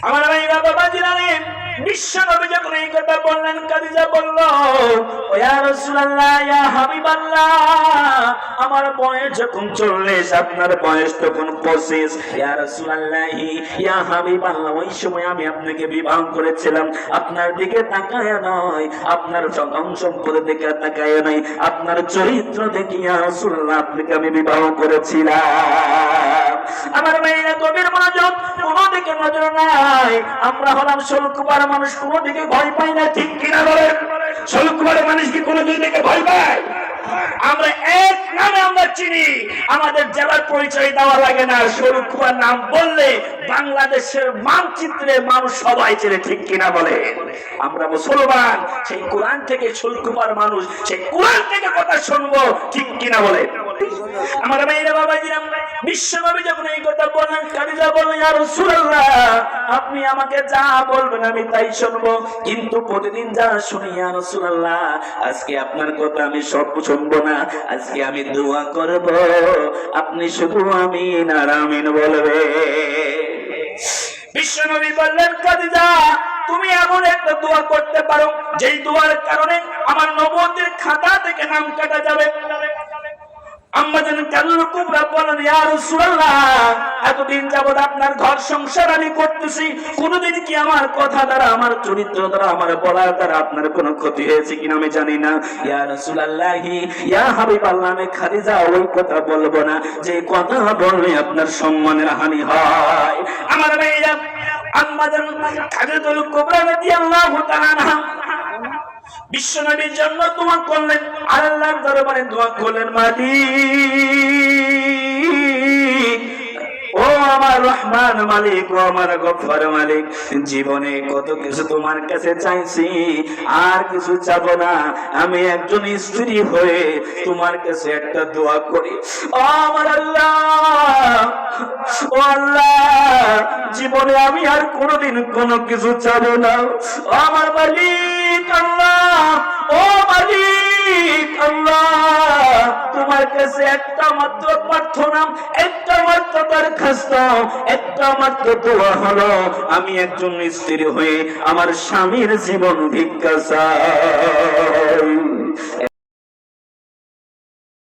আমার ভাইরা বাবা জিলালেন বিশ্ব নবী যখন এই কথা বললেন, খাদিজা বলল, ও ইয়া রাসূলুল্লাহ, ইয়া হাবিবাল্লাহ, আমার বয়স যখন 40, আপনার বয়স তখন 25। ইয়া রাসূলুল্লাহ, ইয়া হাবিবাল্লাহ, ওই সময় আমি আপনাকে বিবাহ করেছিলাম, আপনার দিকে তাকায় নয়, আপনার ধন সম্পদের দিকে তাকায় নয়, আপনার চরিত্র দেখে ইয়া রাসূলুল্লাহ আপনাকে আমি বিবাহ করেছিলাম। আমার মেয়েরা গভীর মনোযোগ, কোন দিকে নজর নাই। আমরা হলাম ষোলকুমার মানুষ, কোন দিকে ভয় পাই না, ঠিক কিনা বলেন? ষোলকুমারের মানুষ কি কোন দিকে ভয় পায়? আমরা এক নামে আমরা চিনি, আমাদের জেলার পরিচয় দেওয়া লাগে না। ষোলকুমার নাম বললে বাংলাদেশের মানচিত্রে মানুষ সবাই চেনে, ঠিক কিনা বলে? আমরা মুসলমান, সেই কোরআন থেকে ষোলকুমার মানুষ, সেই কোরআন থেকে কথা শুনবো, ঠিক কিনা বলে? আমার মেয়েরা বাবাজিরা, বিশ্বনবী যখন এই কথা বললেন, খাদিজা বললেন, ইয়া রাসূলুল্লাহ, আপনি আমাকে যা বলবেন আমি তাই শুনবো, কিন্তু প্রতিদিন যা শুনি ইয়া রাসূলুল্লাহ, আজকে আপনার কথা আমি সব শুনবো না, আজকে আমি দোয়া করব, আপনি শুধু আমিন আর আমিন বলবে। বিশ্বনবী বললেন, খাদিজা, তুমি এমন একটা দোয়া করতে পারো যেই দোয়ার কারণে আমার নবুয়তের খাতা থেকে নাম কাটা যাবে। আম্মাজান কালুল কুবরা বলেন, ইয়া রাসূলুল্লাহ, এতদিন যাবত আপনার ঘর সংসার আমি করতেছি, কোনদিন কি আমার কথা দ্বারা, আমার চরিত্র দ্বারা, আমার বলার দ্বারা আপনার কোনো ক্ষতি হয়েছে কিনা আমি জানি না। ইয়া রাসূলুল্লাহ, ইয়া হাবিবাল্লাহ, আমি খাদিজা ওই কথা বলবো না যে কথা বললে আপনার সম্মানের হানি হয়। আমার মেয়েরা, আম্মাজান কালুল কুবরা রাদিয়াল্লাহু তাআলা আনহা বিশ্বনবীর জন্য দোয়া করলেন, আল্লাহর দরবারে দোয়া করলেন, মালিক, ও আমার রহমান মালিক, ও আমার গফফার মালিক, জীবনে কত কিছু তোমার কাছে চাইছি, আর কিছু চাবো না, আমি একজন স্ত্রী হয়ে তোমার কাছে একটা দোয়া করি। ও আমার আল্লাহ, ও আল্লাহ, জীবনে আমি আর কোনোদিন কোনো কিছু চাবো না। ও আমার মালিক আল্লাহ, ও মালিক আল্লাহ, তোমার কাছে একটা মাত্র প্রার্থনা, একটা মাত্র দরখাস্ত, একটা মাত্র দোয়া হলো, আমি একজন স্ত্রী হয়ে আমার স্বামীর জীবন ভিক্ষা চাই।